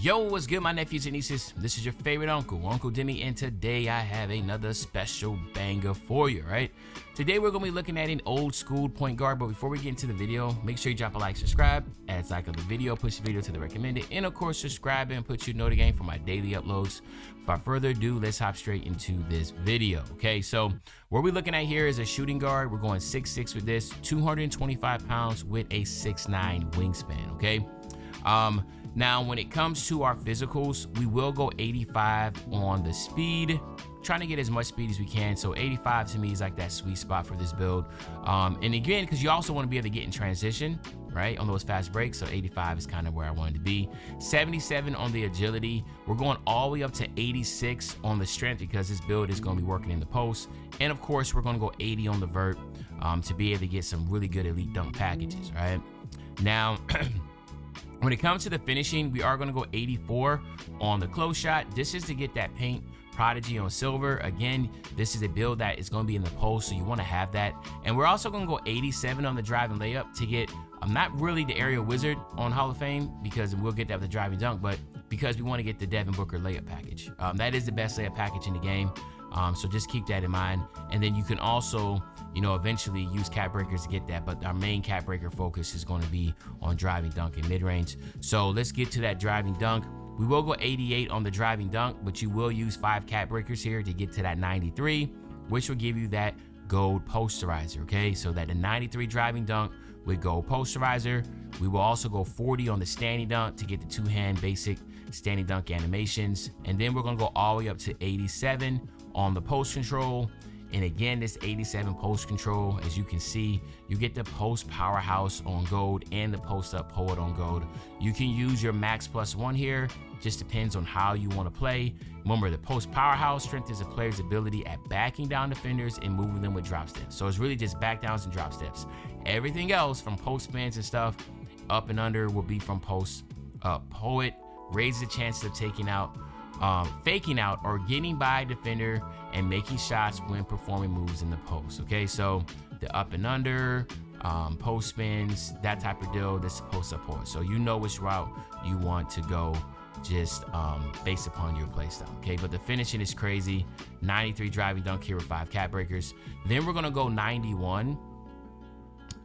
Yo, what's good, my nephews and nieces? This is your favorite uncle, Uncle Demi, and today I have another special banger for you, right? Today we're going to be looking at an old school point guard, but before we get into the video, make sure you drop a like, subscribe, add like of the video, push the video to the recommended, and of course subscribe and put your note again for my daily uploads. Without further ado, let's hop straight into this video, okay? So what we're looking at here is a shooting guard. We're going 6'6" with this, 225 pounds with a 6'9" wingspan, okay? Now, when it comes to our physicals, we will go 85 on the speed, trying to get as much speed as we can. So 85 to me is like that sweet spot for this build. And again, because you also want to be able to get in transition, right, on those fast breaks. So 85 is kind of where I wanted to be. 77 on the agility. We're going all the way up to 86 on the strength because this build is going to be working in the post. And of course, we're going to go 80 on the vert to be able to get some really good elite dunk packages, right? Now, when it comes to the finishing, we are going to go 84 on the close shot. This is to get that paint prodigy on silver. Again, this is a build that is going to be in the post, so you want to have that. And we're also going to go 87 on the drive and layup to get, I'm not really the area wizard on Hall of Fame because we'll get that with the driving dunk, but because we want to get the Devin Booker layup package. That is the best layup package in the game. So just keep that in mind. And then you can also, you know, eventually use cap breakers to get that, but our main cap breaker focus is going to be on driving dunk and mid-range. So let's get to that driving dunk. We will go 88 on the driving dunk, but you will use 5 cap breakers here to get to that 93, which will give you that gold posterizer, okay? So that the 93 driving dunk with gold posterizer. We will also go 40 on the standing dunk to get the two-hand basic standing dunk animations. And then we're gonna go all the way up to 87 on the post control. And again, this 87 post control, as you can see, you get the post powerhouse on gold and the post up poet on gold. You can use your max +1 here, just depends on how you want to play. Remember, the post powerhouse strengthens a player's ability at backing down defenders and moving them with drop steps. So it's really just back downs and drop steps. Everything else from post spins and stuff up and under will be from post up. Poet raises the chances of faking out or getting by a defender and making shots when performing moves in the post. Okay, so the up and under, post spins, that type of deal, this is post up poet. So you know which route you want to go just based upon your play style. Okay, but the finishing is crazy. 93 driving dunk here with 5 cap breakers. Then we're gonna go 91.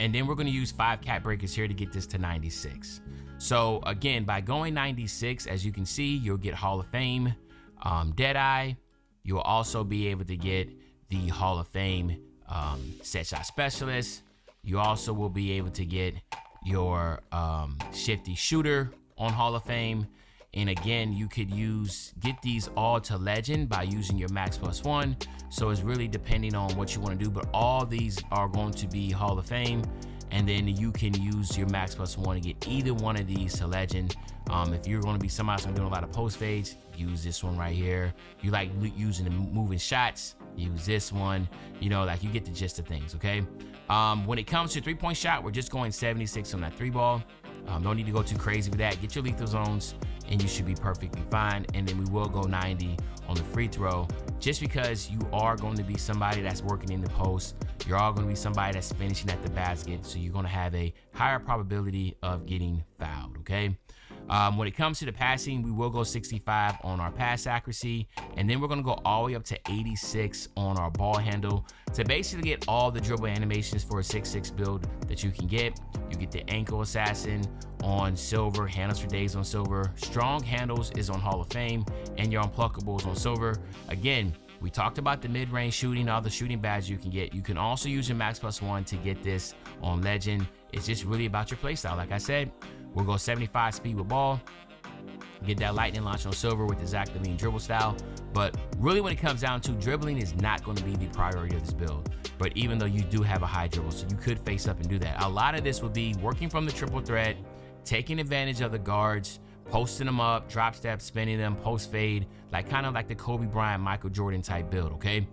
And then we're gonna use 5 cap breakers here to get this to 96. So again, by going 96, as you can see, you'll get Hall of Fame Deadeye. You'll also be able to get the Hall of Fame set shot specialist. You also will be able to get your shifty shooter on Hall of Fame. And again, you could get these all to legend by using your max +1. So it's really depending on what you want to do, but all these are going to be Hall of Fame. And then you can use your max +1 to get either one of these to legend. If you're going to be somebody who's doing a lot of post fades, use this one right here. You like using the moving shots, use this one. You know, like you get the gist of things, okay? When it comes to 3-point shot, we're just going 76 on that 3 ball. Don't need to go too crazy with that. Get your lethal zones and you should be perfectly fine. And then we will go 90 on the free throw, just because you are going to be somebody that's working in the post. You're all going to be somebody that's finishing at the basket. So you're going to have a higher probability of getting fouled, okay? When it comes to the passing, we will go 65 on our pass accuracy, and then we're going to go all the way up to 86 on our ball handle to basically get all the dribble animations for a 6'6" build that you can get. You get the ankle assassin on silver, handles for days on silver, strong handles is on Hall of Fame, and your unplockables on silver. Again, we talked about the mid-range shooting, all the shooting badges you can get. You can also use your max +1 to get this on legend. It's just really about your play style. Like I said, we'll go 75 speed with ball, get that lightning launch on silver with the Zach LaVine dribble style. But really when it comes down to, dribbling is not going to be the priority of this build. But even though you do have a high dribble, so you could face up and do that. A lot of this will be working from the triple threat, taking advantage of the guards, posting them up, drop step, spinning them, post fade, like kind of like the Kobe Bryant, Michael Jordan type build, okay?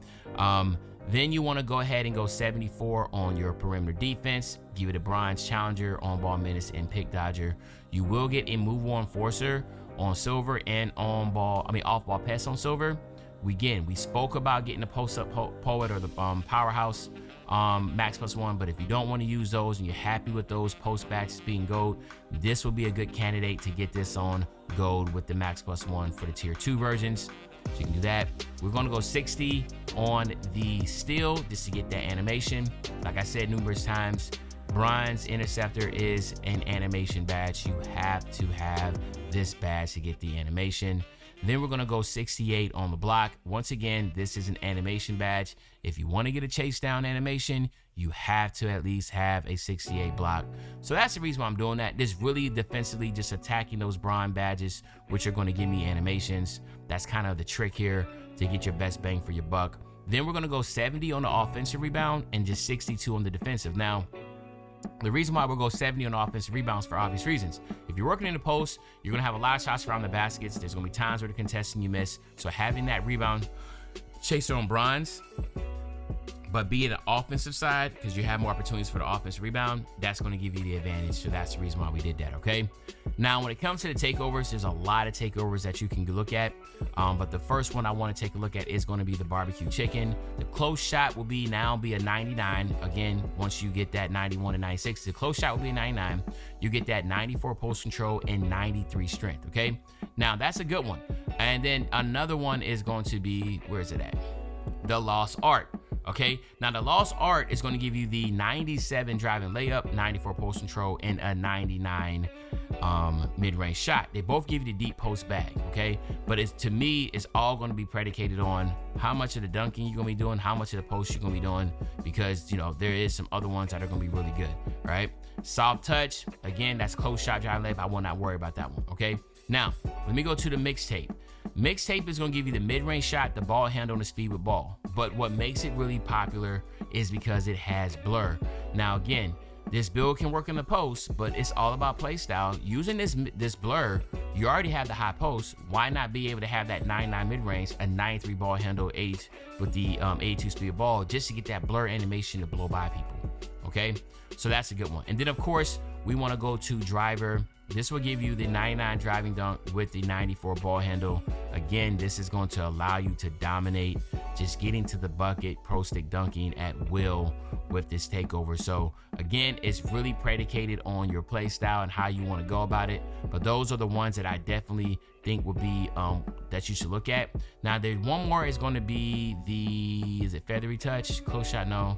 Then you want to go ahead and go 74 on your perimeter defense, give it a bronze challenger, on ball menace, and pick dodger. You will get a movable enforcer on silver and off ball pass on silver. We spoke about getting the post up poet or the powerhouse max plus one. But if you don't want to use those and you're happy with those post badges being gold, this will be a good candidate to get this on gold with the max plus one for the tier 2 versions. So you can do that. We're going to go 60 on the steel just to get that animation. Like I said numerous times, bronze interceptor is an animation badge. You have to have this badge to get the animation. Then we're going to go 68 on the block. Once again, this is an animation badge. If you want to get a chase down animation, you have to at least have a 68 block. So that's the reason why I'm doing that. This really defensively just attacking those bronze badges, which are going to give me animations. That's kind of the trick here to get your best bang for your buck. Then we're going to go 70 on the offensive rebound and just 62 on the defensive. Now, the reason why we'll go 70 on offensive rebounds for obvious reasons. If you're working in the post, you're going to have a lot of shots around the baskets. There's going to be times where the contesting you miss. So having that rebound chaser on bronze, but be it an offensive side, because you have more opportunities for the offensive rebound, that's going to give you the advantage. So that's the reason why we did that, okay? Now, when it comes to the takeovers, there's a lot of takeovers that you can look at. But the first one I want to take a look at is going to be the barbecue chicken. The close shot will be a 99. Again, once you get that 91 and 96, the close shot will be a 99. You get that 94 post control and 93 strength, okay? Now, that's a good one. And then another one is going to be, where is it at? The Lost Art. Okay, now the Lost Art is going to give you the 97 driving layup, 94 post control, and a 99 mid-range shot. They both give you the deep post bag, okay? But to me, it's all going to be predicated on how much of the dunking you're going to be doing, how much of the post you're going to be doing, because, you know, there is some other ones that are going to be really good, right? Soft touch, again, that's close shot driving layup. I will not worry about that one, okay? Now, let me go to the mixtape. Mixtape is going to give you the mid-range shot, the ball handle, and the speed with ball. But what makes it really popular is because it has blur. Now, again, this build can work in the post, but it's all about play style. Using this blur, you already have the high post. Why not be able to have that 99 mid-range, a 93 ball handle, 8 with the 82 speed of ball, just to get that blur animation to blow by people, okay? So that's a good one. And then, of course, we want to go to driver. This will give you the 99 driving dunk with the 94 ball handle. Again, this is going to allow you to dominate just getting to the bucket, pro stick dunking at will with this takeover. So again, it's really predicated on your play style and how you want to go about it. But those are the ones that I definitely think would be that you should look at. Now, there's one more is going to be the, is it feathery touch? Close shot, no.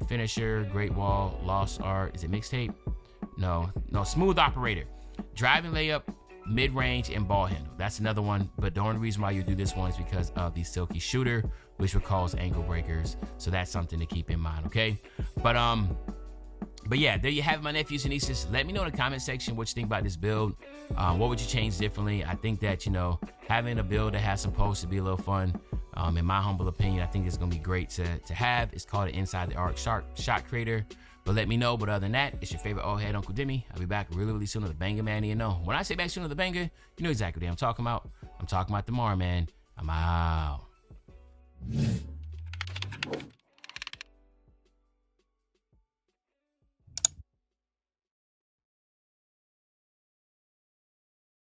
Finisher, great wall, Lost Art. Is it mixtape? No, smooth operator. Driving layup, mid-range, and ball handle. That's another one, but the only reason why you do this one is because of the silky shooter, which would cause ankle breakers. So that's something to keep in mind, okay? But yeah, there you have it, my nephews and nieces. Let me know in the comment section what you think about this build. What would you change differently? I think that, you know, having a build that has some posts to be a little fun. In my humble opinion, I think it's going to be great to have. It's called an Inside the Arc Shot Creator. But let me know. But other than that, it's your favorite old head, Uncle Demi. I'll be back really soon with the banger, man. You know, when I say back soon with the banger, you know exactly what I'm talking about. I'm talking about tomorrow, man. I'm out.